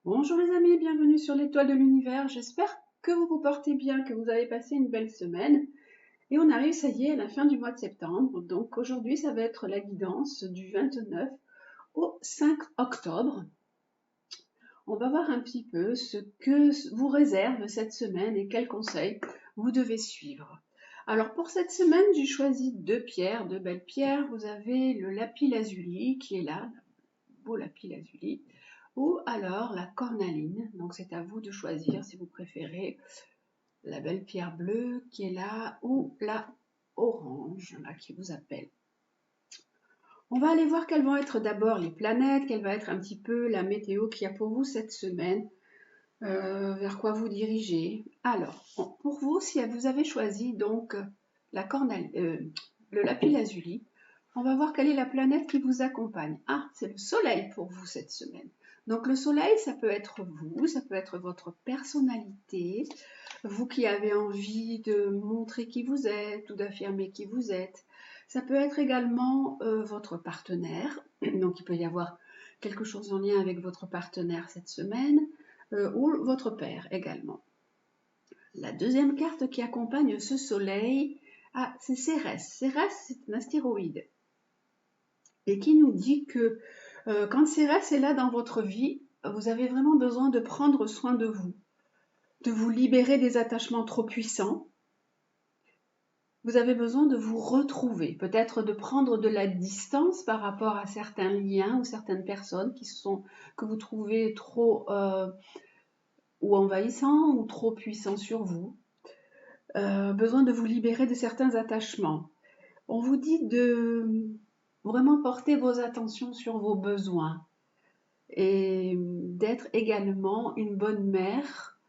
Bonjour les amis, bienvenue sur l'étoile de l'univers. J'espère que vous vous portez bien, que vous avez passé une belle semaine. Et on arrive, ça y est, à la fin du mois de septembre. Donc aujourd'hui, ça va être la guidance du 29 au 5 octobre. On va voir un petit peu ce que vous réserve cette semaine et quels conseils vous devez suivre. Alors pour cette semaine, j'ai choisi deux pierres, deux belles pierres. Vous avez le lapis lazuli qui est là, beau lapis lazuli, ou alors la cornaline. Donc c'est à vous de choisir si vous préférez la belle pierre bleue qui est là ou la orange là qui vous appelle. On va aller voir quelles vont être d'abord les planètes, quelle va être un petit peu la météo qu'il y a pour vous cette semaine, vers quoi vous dirigez. Alors, pour vous, si vous avez choisi donc la le lapis lazuli, on va voir quelle est la planète qui vous accompagne. Ah, c'est le soleil pour vous cette semaine. Donc le soleil, ça peut être vous, ça peut être votre personnalité, vous qui avez envie de montrer qui vous êtes ou d'affirmer qui vous êtes. Ça peut être également votre partenaire, donc il peut y avoir quelque chose en lien avec votre partenaire cette semaine, ou votre père également. La deuxième carte qui accompagne ce soleil, c'est Cérès. Cérès, c'est un astéroïde et qui nous dit que quand Cérès est là dans votre vie, vous avez vraiment besoin de prendre soin de vous libérer des attachements trop puissants. Vous avez besoin de vous retrouver, peut-être de prendre de la distance par rapport à certains liens ou certaines personnes que vous trouvez trop ou envahissants ou trop puissants sur vous. Besoin de vous libérer de certains attachements. On vous dit de vraiment porter vos attentions sur vos besoins et d'être également une bonne mère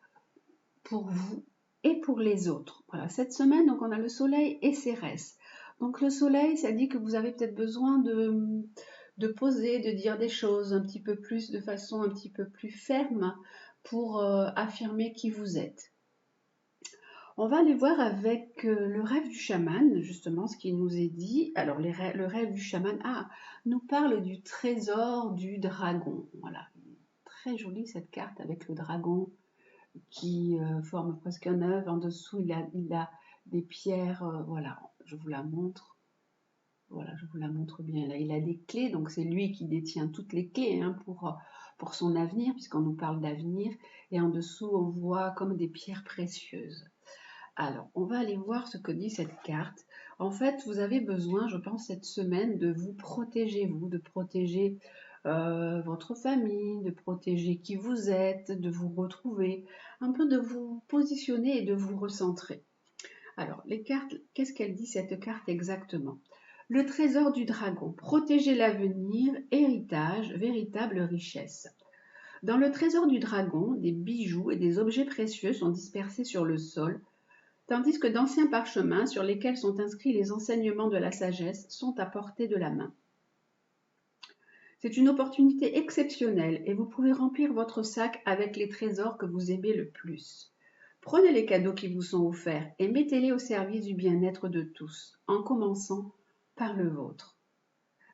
pour vous et pour les autres. Voilà, cette semaine, donc on a le soleil et Cérès. Donc le soleil, ça dit que vous avez peut-être besoin de poser, de dire des choses un petit peu plus, de façon un petit peu plus ferme pour affirmer qui vous êtes. On va aller voir avec le rêve du chaman, justement, ce qui nous est dit. Alors, le rêve du chaman, nous parle du trésor du dragon. Voilà, très jolie cette carte avec le dragon qui forme presque un œuf. En dessous, il a des pierres. Voilà, je vous la montre. Voilà, je vous la montre bien. Là, il a des clés, donc c'est lui qui détient toutes les clés pour son avenir, puisqu'on nous parle d'avenir. Et en dessous, on voit comme des pierres précieuses. Alors, on va aller voir ce que dit cette carte. En fait, vous avez besoin, je pense, cette semaine de vous protéger, de protéger votre famille, de protéger qui vous êtes, de vous retrouver, un peu de vous positionner et de vous recentrer. Alors, les cartes, qu'est-ce qu'elle dit cette carte exactement? Le trésor du dragon, protéger l'avenir, héritage, véritable richesse. Dans le trésor du dragon, des bijoux et des objets précieux sont dispersés sur le sol, tandis que d'anciens parchemins sur lesquels sont inscrits les enseignements de la sagesse sont à portée de la main. C'est une opportunité exceptionnelle et vous pouvez remplir votre sac avec les trésors que vous aimez le plus. Prenez les cadeaux qui vous sont offerts et mettez-les au service du bien-être de tous, en commençant par le vôtre.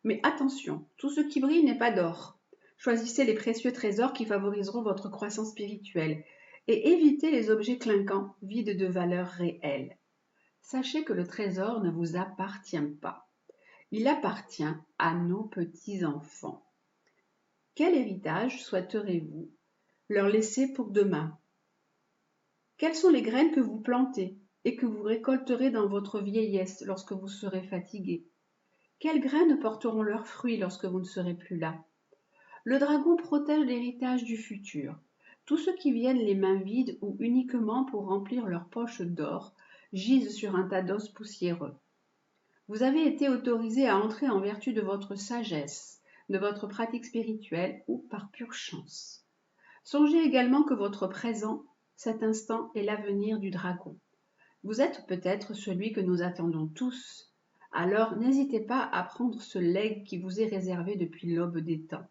Mais attention, tout ce qui brille n'est pas d'or. Choisissez les précieux trésors qui favoriseront votre croissance spirituelle et évitez les objets clinquants, vides de valeur réelle. Sachez que le trésor ne vous appartient pas. Il appartient à nos petits-enfants. Quel héritage souhaiterez-vous leur laisser pour demain? Quelles sont les graines que vous plantez et que vous récolterez dans votre vieillesse lorsque vous serez fatigué? Quelles graines porteront leurs fruits lorsque vous ne serez plus là? Le dragon protège l'héritage du futur. Tous ceux qui viennent les mains vides ou uniquement pour remplir leurs poches d'or gisent sur un tas d'os poussiéreux. Vous avez été autorisé à entrer en vertu de votre sagesse, de votre pratique spirituelle ou par pure chance. Songez également que votre présent, cet instant, est l'avenir du dragon. Vous êtes peut-être celui que nous attendons tous. Alors n'hésitez pas à prendre ce legs qui vous est réservé depuis l'aube des temps.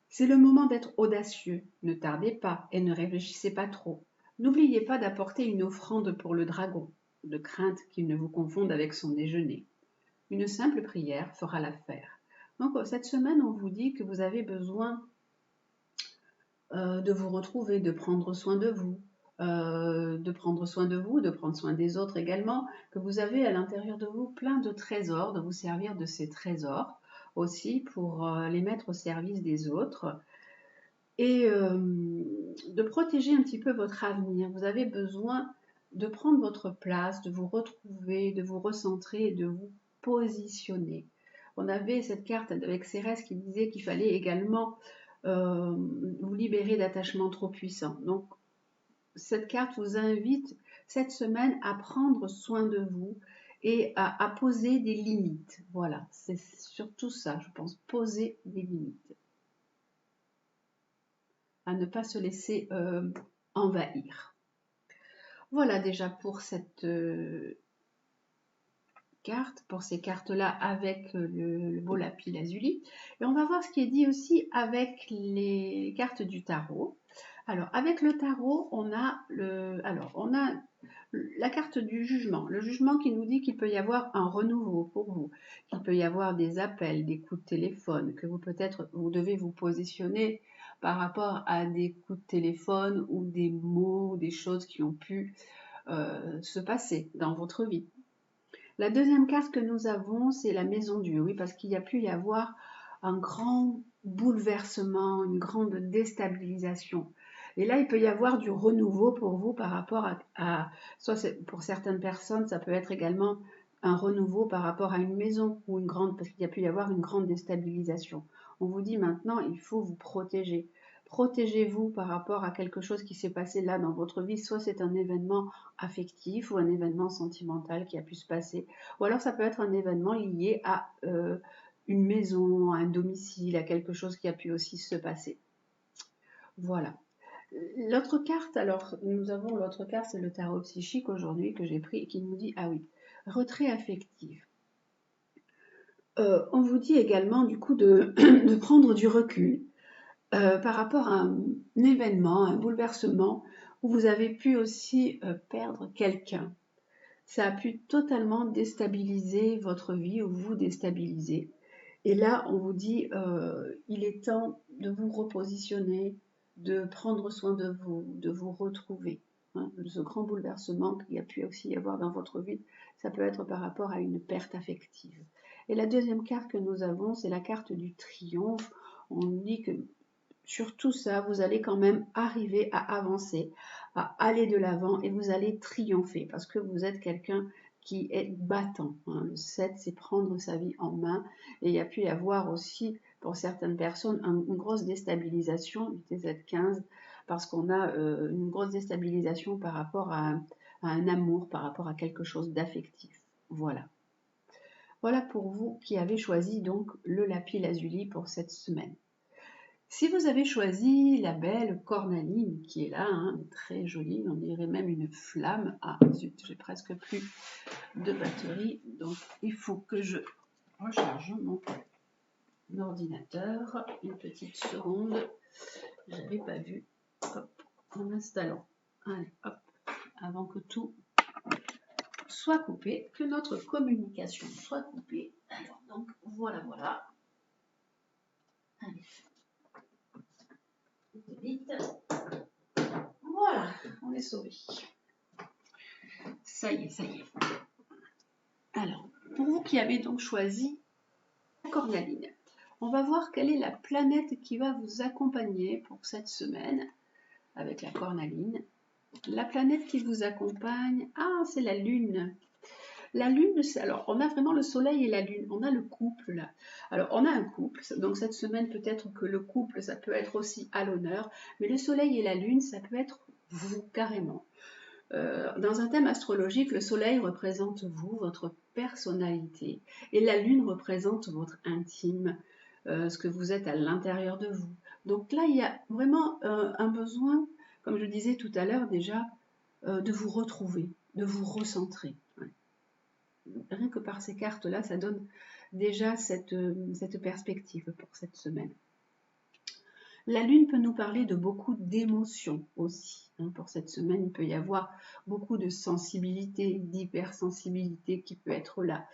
C'est le moment d'être audacieux, ne tardez pas et ne réfléchissez pas trop. N'oubliez pas d'apporter une offrande pour le dragon, de crainte qu'il ne vous confonde avec son déjeuner. Une simple prière fera l'affaire. Donc cette semaine, on vous dit que vous avez besoin de vous retrouver, de prendre soin de vous, de prendre soin de vous, de prendre soin des autres également, que vous avez à l'intérieur de vous plein de trésors, de vous servir de ces trésors aussi pour les mettre au service des autres et de protéger un petit peu votre avenir. Vous avez besoin de prendre votre place, de vous retrouver, de vous recentrer et de vous positionner. On avait cette carte avec Cérès qui disait qu'il fallait également vous libérer d'attachements trop puissants. Donc, cette carte vous invite cette semaine à prendre soin de vous et à poser des limites. Voilà, c'est surtout ça, je pense, poser des limites. À ne pas se laisser envahir. Voilà déjà pour cette carte, pour ces cartes-là avec le beau lapis lazuli. Et on va voir ce qui est dit aussi avec les cartes du tarot. Alors, avec le tarot, on a la carte du jugement. Le jugement qui nous dit qu'il peut y avoir un renouveau pour vous, qu'il peut y avoir des appels, des coups de téléphone, que vous devez vous positionner par rapport à des coups de téléphone ou des mots, des choses qui ont pu se passer dans votre vie. La deuxième carte que nous avons, c'est la maison Dieu. Oui, parce qu'il y a pu y avoir un grand bouleversement, une grande déstabilisation. Et là, il peut y avoir du renouveau pour vous par rapport soit pour certaines personnes, ça peut être également un renouveau par rapport à une maison ou une grande, parce qu'il y a pu y avoir une grande déstabilisation. On vous dit maintenant, il faut vous protéger. Protégez-vous par rapport à quelque chose qui s'est passé là dans votre vie, soit c'est un événement affectif ou un événement sentimental qui a pu se passer, ou alors ça peut être un événement lié à une maison, à un domicile, à quelque chose qui a pu aussi se passer. Voilà. L'autre carte, alors nous avons l'autre carte, c'est le tarot psychique aujourd'hui que j'ai pris et qui nous dit, ah oui, retrait affectif. On vous dit également du coup de prendre du recul par rapport à un événement, un bouleversement où vous avez pu aussi perdre quelqu'un. Ça a pu totalement déstabiliser votre vie ou vous déstabiliser. Et là, on vous dit, il est temps de vous repositionner, de prendre soin de vous retrouver. Hein, ce grand bouleversement qu'il y a pu aussi y avoir dans votre vie, ça peut être par rapport à une perte affective. Et la deuxième carte que nous avons, c'est la carte du triomphe. On dit que sur tout ça, vous allez quand même arriver à avancer, à aller de l'avant et vous allez triompher parce que vous êtes quelqu'un qui est battant. Hein. Le 7, c'est prendre sa vie en main et il y a pu y avoir aussi pour certaines personnes une grosse déstabilisation du TZ15 parce qu'on a une grosse déstabilisation par rapport à un amour, par rapport à quelque chose d'affectif. Voilà. Voilà pour vous qui avez choisi donc le lapis lazuli pour cette semaine. Si vous avez choisi la belle cornaline qui est là, hein, très jolie, on dirait même une flamme. Ah zut, j'ai presque plus de batterie, donc il faut que je recharge mon ordinateur. Une petite seconde, j'avais pas vu. Hop, en installant. Allez, hop, avant que tout soit coupé, que notre communication soit coupée. Alors donc voilà. Allez. Vite. Voilà, on est sauvé. Ça y est. Alors, pour vous qui avez donc choisi la cornaline, on va voir quelle est la planète qui va vous accompagner pour cette semaine avec la cornaline. La planète qui vous accompagne, c'est la Lune. La Lune, alors on a vraiment le Soleil et la Lune, on a le couple là. Alors on a un couple, donc cette semaine peut-être que le couple, ça peut être aussi à l'honneur, mais le Soleil et la Lune, ça peut être vous carrément. Dans un thème astrologique, le Soleil représente vous, votre personnalité, et la Lune représente votre intime, ce que vous êtes à l'intérieur de vous. Donc là, il y a vraiment un besoin, comme je disais tout à l'heure déjà, de vous retrouver, de vous recentrer. Ouais. Rien que par ces cartes-là, ça donne déjà cette perspective pour cette semaine. La Lune peut nous parler de beaucoup d'émotions aussi. Hein. Pour cette semaine, il peut y avoir beaucoup de sensibilité, d'hypersensibilité qui peut être là.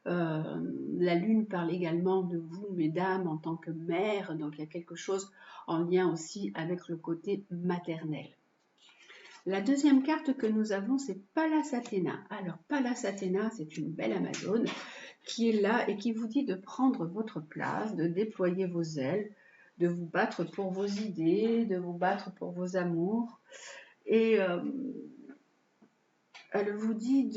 La lune parle également de vous, mesdames, en tant que mère, donc il y a quelque chose en lien aussi avec le côté maternel. La deuxième carte que nous avons, c'est Pallas Athéna. Alors, Pallas Athéna, c'est une belle Amazone qui est là et qui vous dit de prendre votre place, de déployer vos ailes, de vous battre pour vos idées, de vous battre pour vos amours. Et elle vous dit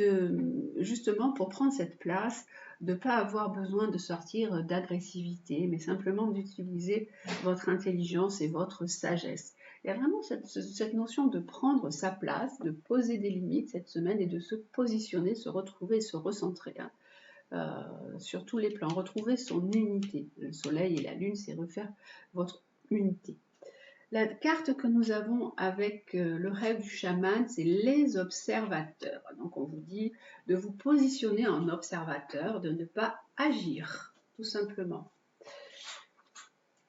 justement, pour prendre cette place, de ne pas avoir besoin de sortir d'agressivité, mais simplement d'utiliser votre intelligence et votre sagesse. Il y a vraiment cette notion de prendre sa place, de poser des limites cette semaine et de se positionner, se retrouver, se recentrer sur tous les plans, retrouver son unité. Le soleil et la lune, c'est refaire votre unité. La carte que nous avons avec le rêve du chaman, c'est les observateurs. Donc on vous dit de vous positionner en observateur, de ne pas agir, tout simplement.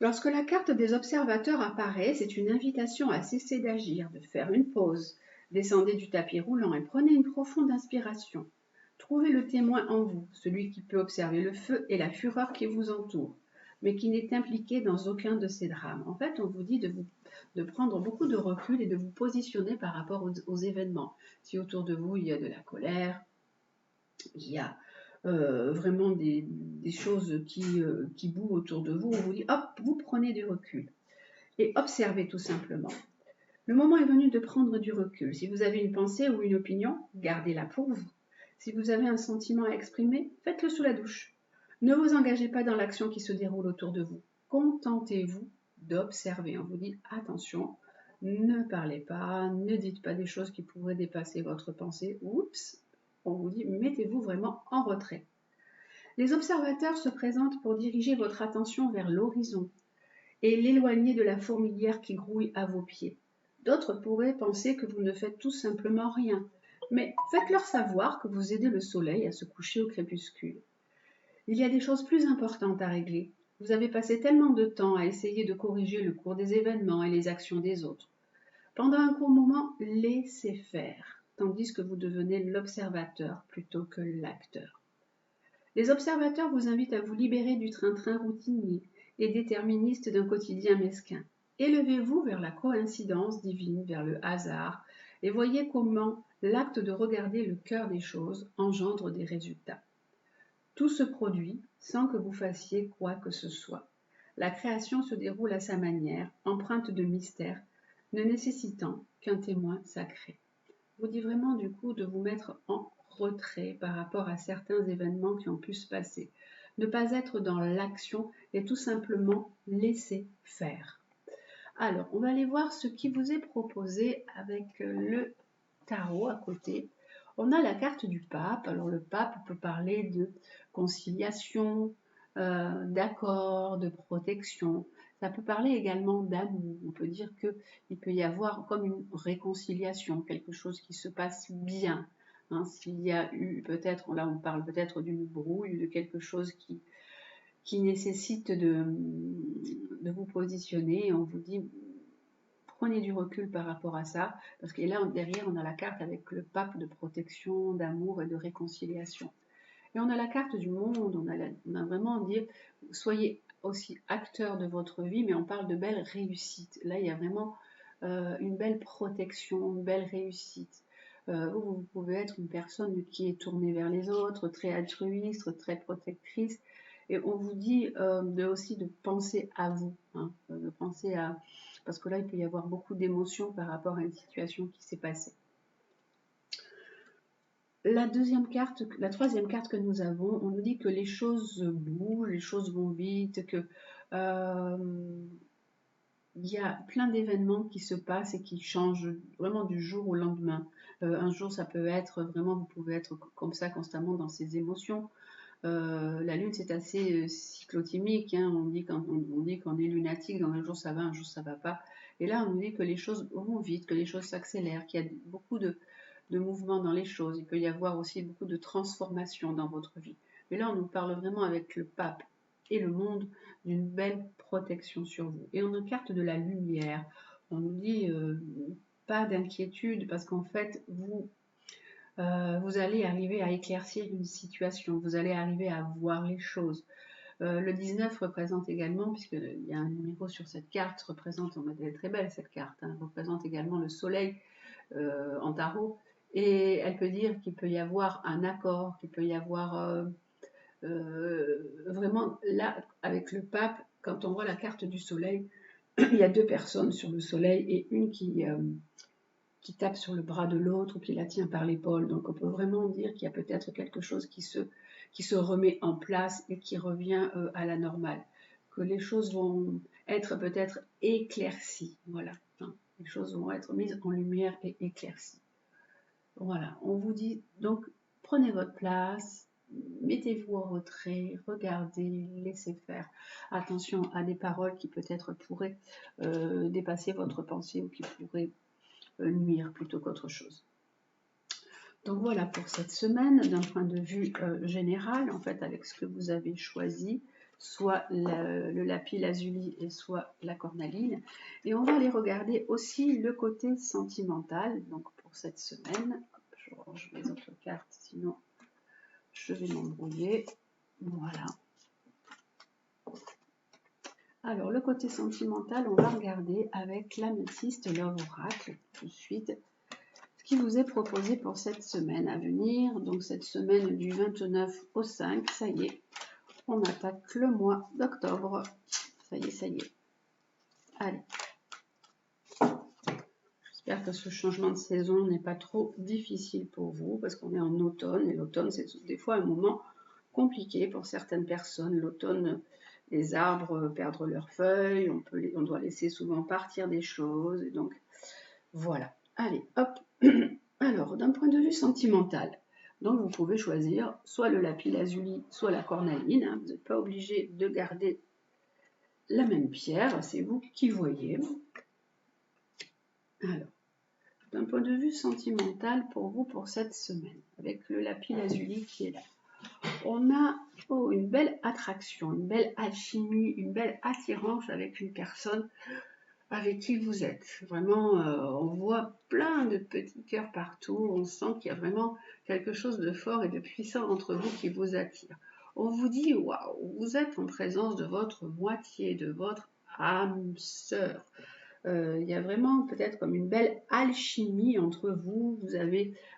Lorsque la carte des observateurs apparaît, c'est une invitation à cesser d'agir, de faire une pause. Descendez du tapis roulant et prenez une profonde inspiration. Trouvez le témoin en vous, celui qui peut observer le feu et la fureur qui vous entoure, mais qui n'est impliqué dans aucun de ces drames. En fait, on vous dit de prendre beaucoup de recul et de vous positionner par rapport aux événements. Si autour de vous, il y a de la colère, il y a vraiment des choses qui bouent autour de vous, on vous dit, hop, vous prenez du recul et observez tout simplement. Le moment est venu de prendre du recul. Si vous avez une pensée ou une opinion, gardez-la pour vous. Si vous avez un sentiment à exprimer, faites-le sous la douche. Ne vous engagez pas dans l'action qui se déroule autour de vous. Contentez-vous d'observer. On vous dit attention, ne parlez pas, ne dites pas des choses qui pourraient dépasser votre pensée. Oups, on vous dit mettez-vous vraiment en retrait. Les observateurs se présentent pour diriger votre attention vers l'horizon et l'éloigner de la fourmilière qui grouille à vos pieds. D'autres pourraient penser que vous ne faites tout simplement rien, mais faites-leur savoir que vous aidez le soleil à se coucher au crépuscule. Il y a des choses plus importantes à régler. Vous avez passé tellement de temps à essayer de corriger le cours des événements et les actions des autres. Pendant un court moment, laissez faire, tandis que vous devenez l'observateur plutôt que l'acteur. Les observateurs vous invitent à vous libérer du train-train routinier et déterministe d'un quotidien mesquin. Élevez-vous vers la coïncidence divine, vers le hasard, et voyez comment l'acte de regarder le cœur des choses engendre des résultats. Tout se produit sans que vous fassiez quoi que ce soit. La création se déroule à sa manière, empreinte de mystère, ne nécessitant qu'un témoin sacré. Je vous dis vraiment du coup de vous mettre en retrait par rapport à certains événements qui ont pu se passer. Ne pas être dans l'action et tout simplement laisser faire. Alors, on va aller voir ce qui vous est proposé avec le tarot à côté. On a la carte du pape. Alors, le pape peut parler de conciliation, d'accord, de protection. Ça peut parler également d'amour. On peut dire qu'il peut y avoir comme une réconciliation, quelque chose qui se passe bien. Hein, s'il y a eu peut-être, là on parle peut-être d'une brouille, de quelque chose qui nécessite de vous positionner. On vous dit, prenez du recul par rapport à ça, parce que là derrière on a la carte avec le pape de protection, d'amour et de réconciliation. Et on a la carte du monde, on a vraiment dit, soyez aussi acteur de votre vie, mais on parle de belle réussite. Là, il y a vraiment une belle protection, une belle réussite. Vous pouvez être une personne qui est tournée vers les autres, très altruiste, très protectrice. Et on vous dit aussi de penser à vous, hein, de penser à... Parce que là, il peut y avoir beaucoup d'émotions par rapport à une situation qui s'est passée. La troisième carte que nous avons, on nous dit que les choses bougent, les choses vont vite, que il y a plein d'événements qui se passent et qui changent vraiment du jour au lendemain. Un jour, ça peut être vraiment, vous pouvez être comme ça constamment dans ces émotions. La lune, c'est assez cyclotimique. Hein. On dit qu'on est lunatique, dans un jour ça va, un jour ça va pas. Et là, on nous dit que les choses vont vite, que les choses s'accélèrent, qu'il y a beaucoup de mouvements dans les choses. Il peut y avoir aussi beaucoup de transformations dans votre vie. Mais là, on nous parle vraiment avec le pape et le monde d'une belle protection sur vous. Et on a une carte de la lumière. On nous dit pas d'inquiétude parce qu'en fait, vous Vous allez arriver à éclaircir une situation, vous allez arriver à voir les choses. Le 19 représente également, puisqu'il y a un numéro sur cette carte, représente, elle est très belle cette carte, hein, représente également le soleil en tarot, et elle peut dire qu'il peut y avoir un accord, qu'il peut y avoir vraiment, là, avec le pape, quand on voit la carte du soleil, il y a deux personnes sur le soleil et une qui tape sur le bras de l'autre ou qui la tient par l'épaule. Donc on peut vraiment dire qu'il y a peut-être quelque chose qui se remet en place et qui revient à la normale. Que les choses vont être peut-être éclaircies. Voilà. Hein. Les choses vont être mises en lumière et éclaircies. Voilà. On vous dit donc prenez votre place, mettez-vous en retrait, regardez, laissez faire. Attention à des paroles qui peut-être pourraient dépasser votre pensée ou qui pourraient nuire plutôt qu'autre chose. Donc voilà pour cette semaine, d'un point de vue général, en fait, avec ce que vous avez choisi, soit le lapis lazuli et soit la cornaline. Et on va aller regarder aussi le côté sentimental, donc pour cette semaine. Hop, je range les autres cartes, sinon je vais m'embrouiller. Voilà. Alors, le côté sentimental, on va regarder avec l'améthyste Love Oracle tout de suite. Qui vous est proposé pour cette semaine à venir. Donc cette semaine du 29 au 5, ça y est, on attaque le mois d'octobre. Ça y est, ça y est. Allez. J'espère que ce changement de saison n'est pas trop difficile pour vous, parce qu'on est en automne, et l'automne, c'est des fois un moment compliqué pour certaines personnes. L'automne, les arbres perdent leurs feuilles, on doit laisser souvent partir des choses, et donc voilà. Allez, hop. Alors, d'un point de vue sentimental, donc vous pouvez choisir soit le lapis lazuli, soit la cornaline. Hein, vous n'êtes pas obligé de garder la même pierre, c'est vous qui voyez. Alors, d'un point de vue sentimental pour vous pour cette semaine, avec le lapis lazuli qui est là, on a une belle attraction, une belle alchimie, une belle attirance avec une personne avec qui vous êtes. Vraiment, on voit plein de petits cœurs partout. On sent qu'il y a vraiment quelque chose de fort et de puissant entre vous qui vous attire. On vous dit, waouh, vous êtes en présence de votre moitié, de votre âme sœur. Il y a vraiment peut-être comme une belle alchimie entre vous.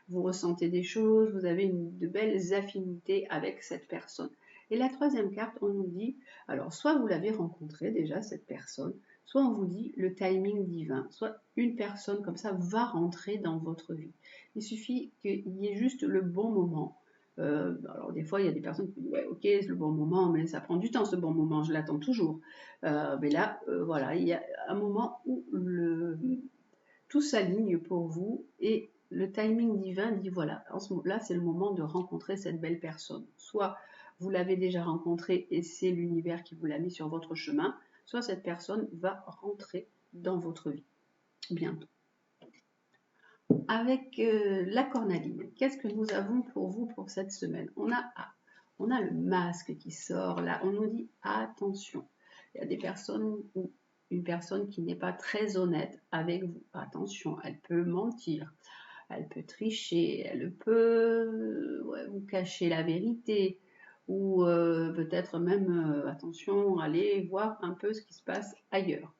Vous ressentez des choses, vous avez de belles affinités avec cette personne. Et la troisième carte, on nous dit, alors soit vous l'avez rencontrée déjà, cette personne, soit on vous dit le timing divin, soit une personne comme ça va rentrer dans votre vie. Il suffit qu'il y ait juste le bon moment. Alors des fois, il y a des personnes qui disent ouais, ok, c'est le bon moment, mais ça prend du temps ce bon moment, je l'attends toujours. Mais là, voilà, il y a un moment où tout s'aligne pour vous et le timing divin dit voilà, là c'est le moment de rencontrer cette belle personne. Soit vous l'avez déjà rencontrée et c'est l'univers qui vous l'a mis sur votre chemin, soit cette personne va rentrer dans votre vie bientôt. Avec la cornaline, qu'est-ce que nous avons pour vous pour cette semaine? On a le masque qui sort là, on nous dit attention. Il y a des personnes ou une personne qui n'est pas très honnête avec vous. Attention, elle peut mentir, elle peut tricher, elle peut vous cacher la vérité ou peut-être même, attention, aller voir un peu ce qui se passe ailleurs.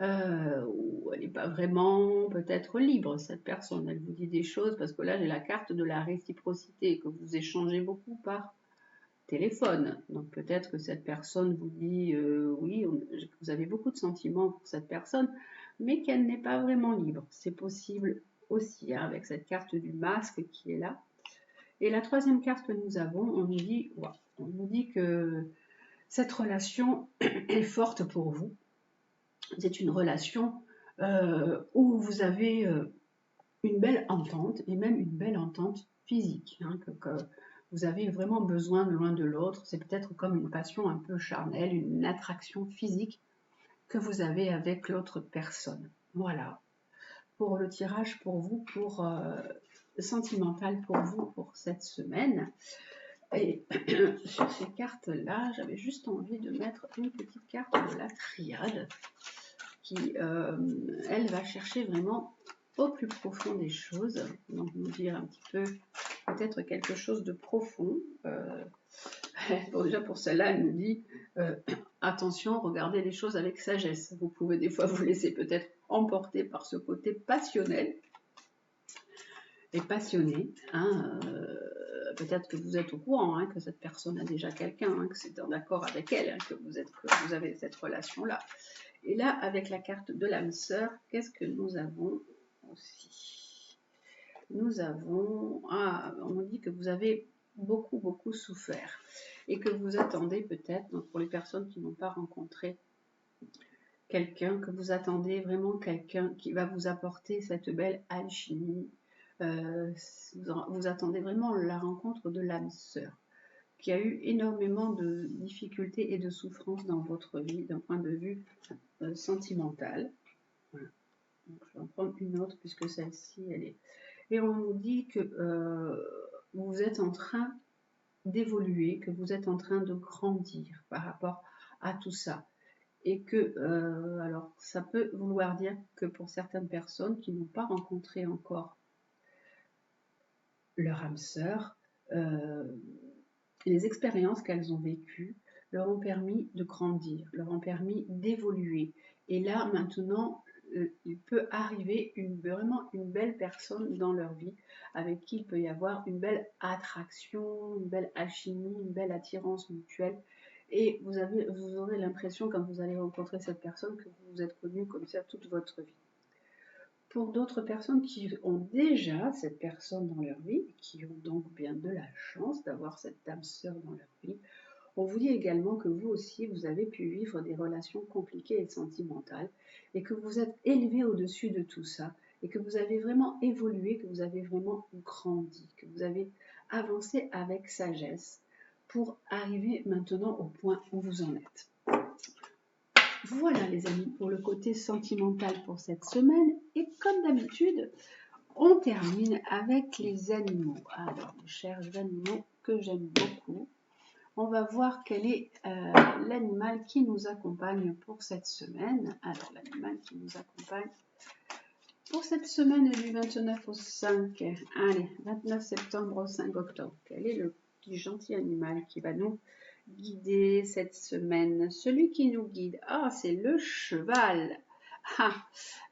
Ou elle n'est pas vraiment peut-être libre, cette personne. Elle vous dit des choses, parce que là, j'ai la carte de la réciprocité, que vous échangez beaucoup par téléphone. Donc peut-être que cette personne vous dit oui, vous avez beaucoup de sentiments pour cette personne, mais qu'elle n'est pas vraiment libre. C'est possible aussi, hein, avec cette carte du masque qui est là. Et la troisième carte que nous avons, on nous dit que cette relation est forte pour vous. C'est une relation où vous avez une belle entente, et même une belle entente physique, hein, que vous avez vraiment besoin de l'un de l'autre. C'est peut-être comme une passion un peu charnelle, une attraction physique que vous avez avec l'autre personne. Voilà, pour le tirage pour vous, pour sentimental pour vous pour cette semaine. Et sur ces cartes-là, j'avais juste envie de mettre une petite carte de la triade qui, elle, va chercher vraiment au plus profond des choses. Donc nous dire un petit peu peut-être quelque chose de profond. Bon, déjà pour celle-là, elle nous dit attention, regardez les choses avec sagesse. Vous pouvez des fois vous laisser peut-être emporter par ce côté passionnel et passionné. Hein, peut-être que vous êtes au courant, hein, que cette personne a déjà quelqu'un, hein, que c'est en accord avec elle, hein, que vous avez cette relation-là. Et là, avec la carte de l'âme sœur, qu'est-ce que nous avons aussi? Nous avons, on dit que vous avez beaucoup souffert et que vous attendez peut-être, donc pour les personnes qui n'ont pas rencontré quelqu'un, que vous attendez vraiment quelqu'un qui va vous apporter cette belle alchimie. Vous attendez vraiment la rencontre de l'âme sœur, qui a eu énormément de difficultés et de souffrances dans votre vie d'un point de vue sentimental. Voilà. Donc, je vais en prendre une autre puisque celle-ci, elle est... Et on nous dit que vous êtes en train d'évoluer, que vous êtes en train de grandir par rapport à tout ça. Et que, alors, ça peut vouloir dire que pour certaines personnes qui n'ont pas rencontré encore leur âme sœur, les expériences qu'elles ont vécues leur ont permis de grandir, leur ont permis d'évoluer. Et là, maintenant, il peut arriver vraiment une belle personne dans leur vie avec qui il peut y avoir une belle attraction, une belle alchimie, une belle attirance mutuelle. Et vous aurez l'impression, quand vous allez rencontrer cette personne, que vous vous êtes connus comme ça toute votre vie. Pour d'autres personnes qui ont déjà cette personne dans leur vie, qui ont donc bien de la chance d'avoir cette âme sœur dans leur vie, on vous dit également que vous aussi, vous avez pu vivre des relations compliquées et sentimentales et que vous êtes élevé au-dessus de tout ça et que vous avez vraiment évolué, que vous avez vraiment grandi, que vous avez avancé avec sagesse pour arriver maintenant au point où vous en êtes. Voilà les amis pour le côté sentimental pour cette semaine et comme d'habitude, on termine avec les animaux. Alors, les chers animaux que j'aime beaucoup, on va voir quel est l'animal qui nous accompagne pour cette semaine. Alors, l'animal qui nous accompagne pour cette semaine du 29 au 5, allez, 29 septembre au 5 octobre. Quel est le petit gentil animal qui va nous guider cette semaine? Celui qui nous guide, c'est le cheval.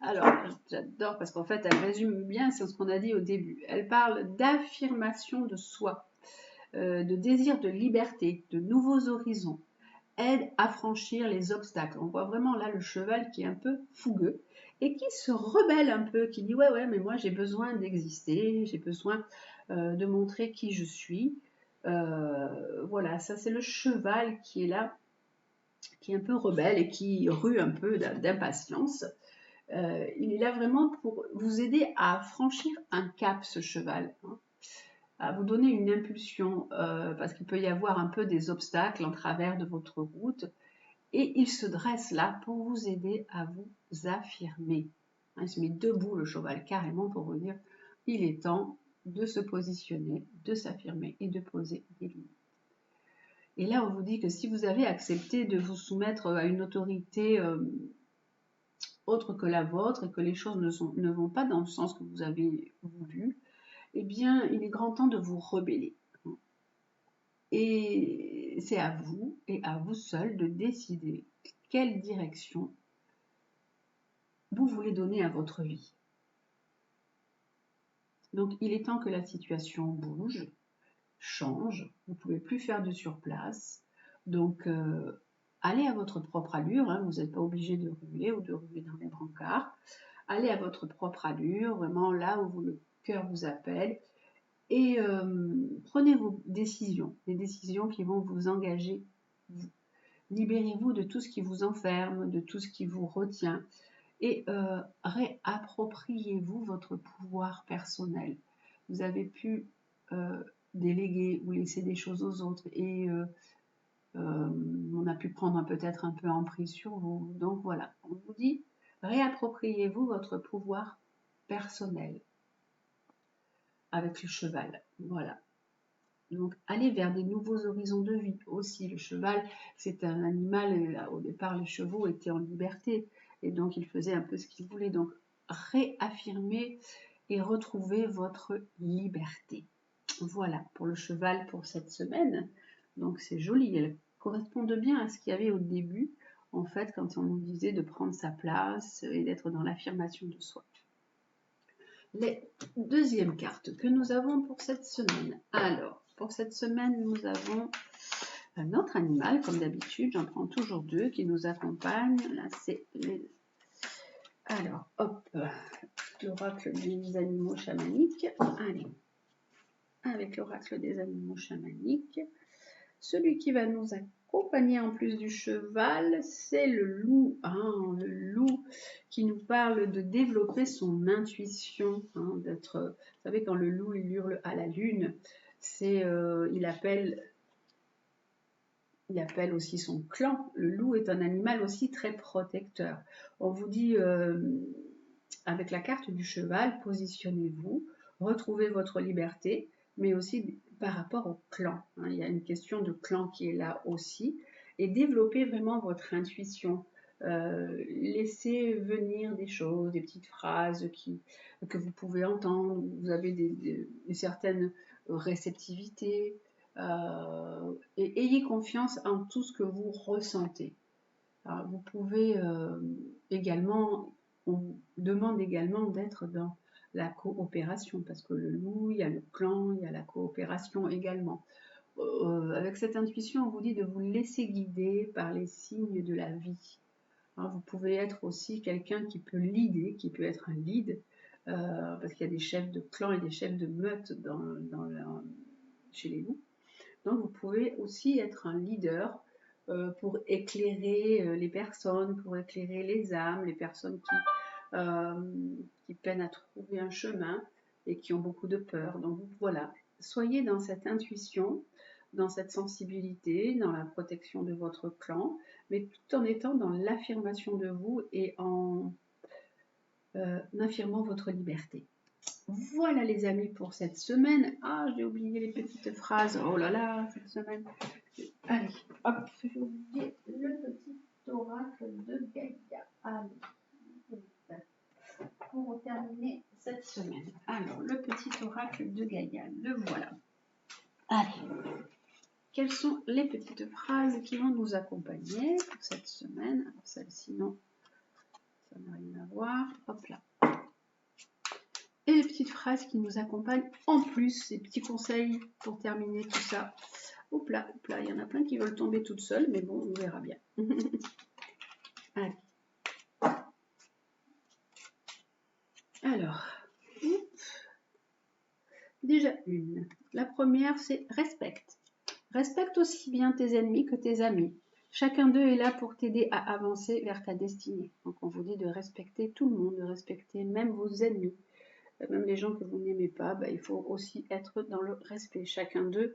Alors, j'adore parce qu'en fait, elle résume bien ce qu'on a dit au début. Elle parle d'affirmation de soi, de désir de liberté, de nouveaux horizons, aide à franchir les obstacles. On voit vraiment là le cheval qui est un peu fougueux et qui se rebelle un peu, qui dit ouais, mais moi j'ai besoin d'exister, j'ai besoin de montrer qui je suis. Voilà, ça c'est le cheval qui est là, qui est un peu rebelle et qui rue un peu d'impatience. Il est là vraiment pour vous aider à franchir un cap, ce cheval, hein, à vous donner une impulsion, parce qu'il peut y avoir un peu des obstacles en travers de votre route, et il se dresse là pour vous aider à vous affirmer. Il se met debout, le cheval, carrément, pour vous dire, il est temps de se positionner, de s'affirmer et de poser des limites. Et là, on vous dit que si vous avez accepté de vous soumettre à une autorité autre que la vôtre et que les choses ne vont pas dans le sens que vous avez voulu, eh bien, il est grand temps de vous rebeller. Et c'est à vous et à vous seul de décider quelle direction vous voulez donner à votre vie. Donc, il est temps que la situation bouge, change. Vous ne pouvez plus faire de surplace. Donc, allez à votre propre allure. Hein, vous n'êtes pas obligé de ruer ou de ruer dans les brancards. Allez à votre propre allure, vraiment là où le cœur vous appelle. Et prenez vos décisions, des décisions qui vont vous engager. Libérez-vous de tout ce qui vous enferme, de tout ce qui vous retient. Et réappropriez-vous votre pouvoir personnel. Vous avez pu déléguer ou laisser des choses aux autres et on a pu prendre peut-être un peu emprise sur vous. Donc voilà, on vous dit, réappropriez-vous votre pouvoir personnel avec le cheval. Voilà. Donc allez vers des nouveaux horizons de vie aussi. Le cheval, c'est un animal, au départ les chevaux étaient en liberté et donc ils faisaient un peu ce qu'ils voulaient. Donc réaffirmer et retrouver votre liberté. Voilà pour le cheval pour cette semaine. Donc c'est joli, elle correspond bien à ce qu'il y avait au début, en fait, quand on nous disait de prendre sa place et d'être dans l'affirmation de soi. Les deuxièmes cartes que nous avons pour cette semaine. Alors, pour cette semaine, nous avons un autre animal, comme d'habitude, j'en prends toujours deux qui nous accompagnent. Là, c'est les... Alors, hop, l'oracle des animaux chamaniques. Allez, avec l'oracle des animaux chamaniques. Celui qui va nous accompagner en plus du cheval, c'est le loup. Hein, le loup qui nous parle de développer son intuition. Hein, d'être, vous savez, quand le loup il hurle à la lune, c'est, il appelle aussi son clan. Le loup est un animal aussi très protecteur. On vous dit, avec la carte du cheval, positionnez-vous, retrouvez votre liberté, mais aussi par rapport au clan. Hein. Il y a une question de clan qui est là aussi. Et développez vraiment votre intuition. Laissez venir des choses, des petites phrases que vous pouvez entendre. Vous avez une certaine réceptivité. Et ayez confiance en tout ce que vous ressentez. Alors, vous pouvez également, on vous demande également d'être dans la coopération, parce que le loup, il y a le clan, il y a la coopération également. Avec cette intuition, on vous dit de vous laisser guider par les signes de la vie. Alors, vous pouvez être aussi quelqu'un qui peut leader, qui peut être un lead, parce qu'il y a des chefs de clan et des chefs de meute chez les loups. Donc, vous pouvez aussi être un leader pour éclairer les personnes, pour éclairer les âmes, les personnes qui peinent à trouver un chemin et qui ont beaucoup de peur. Donc, voilà, soyez dans cette intuition, dans cette sensibilité, dans la protection de votre clan, mais tout en étant dans l'affirmation de vous et en affirmant votre liberté. Voilà les amis pour cette semaine. Ah, j'ai oublié les petites phrases. Oh là là, cette semaine. Allez, hop, j'ai oublié le petit oracle de Gaïa. Allez, pour terminer cette semaine. Alors, le petit oracle de Gaïa, le voilà. Allez, quelles sont les petites phrases qui vont nous accompagner pour cette semaine? Alors, celle-ci, non, ça n'a rien à voir. Hop là. Et les petites phrases qui nous accompagnent en plus, ces petits conseils pour terminer tout ça. Hop là, il y en a plein qui veulent tomber toutes seules, mais bon, on verra bien. Allez. Alors, déjà une. La première, c'est respecte. Respecte aussi bien tes ennemis que tes amis. Chacun d'eux est là pour t'aider à avancer vers ta destinée. Donc on vous dit de respecter tout le monde, de respecter même vos ennemis. Même les gens que vous n'aimez pas, il faut aussi être dans le respect. Chacun d'eux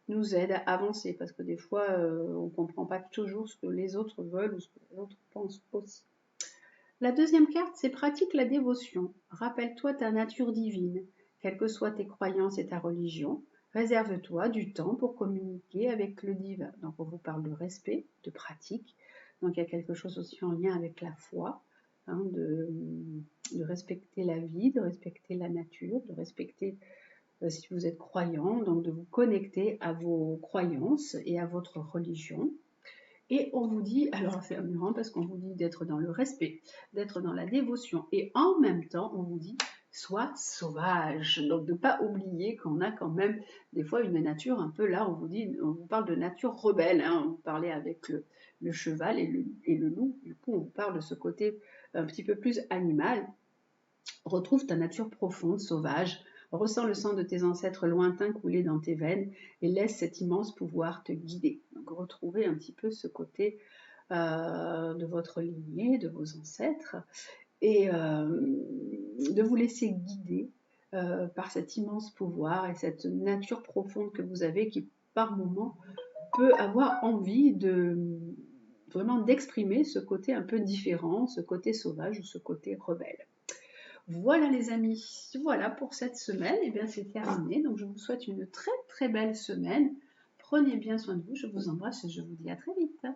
nous aide à avancer parce que des fois, on ne comprend pas toujours ce que les autres veulent ou ce que les autres pensent aussi. La deuxième carte, c'est pratique la dévotion. Rappelle-toi ta nature divine, quelles que soient tes croyances et ta religion. Réserve-toi du temps pour communiquer avec le divin. Donc on vous parle de respect, de pratique. Donc il y a quelque chose aussi en lien avec la foi. Hein, de respecter la vie, de respecter la nature, de respecter si vous êtes croyant, donc de vous connecter à vos croyances et à votre religion. Et on vous dit, alors c'est amusant parce qu'on vous dit d'être dans le respect, d'être dans la dévotion et en même temps on vous dit sois sauvage. Donc de ne pas oublier qu'on a quand même des fois une nature un peu là, on vous parle de nature rebelle, hein, on vous parlait avec le cheval et le loup, du coup on vous parle de ce côté un petit peu plus animal. Retrouve ta nature profonde, sauvage, ressens le sang de tes ancêtres lointains couler dans tes veines et laisse cet immense pouvoir te guider. Donc retrouvez un petit peu ce côté de votre lignée, de vos ancêtres et de vous laisser guider par cet immense pouvoir et cette nature profonde que vous avez qui par moment peut avoir envie vraiment d'exprimer ce côté un peu différent, ce côté sauvage ou ce côté rebelle. Voilà les amis, voilà pour cette semaine, et bien c'est terminé, donc je vous souhaite une très très belle semaine, prenez bien soin de vous, je vous embrasse et je vous dis à très vite.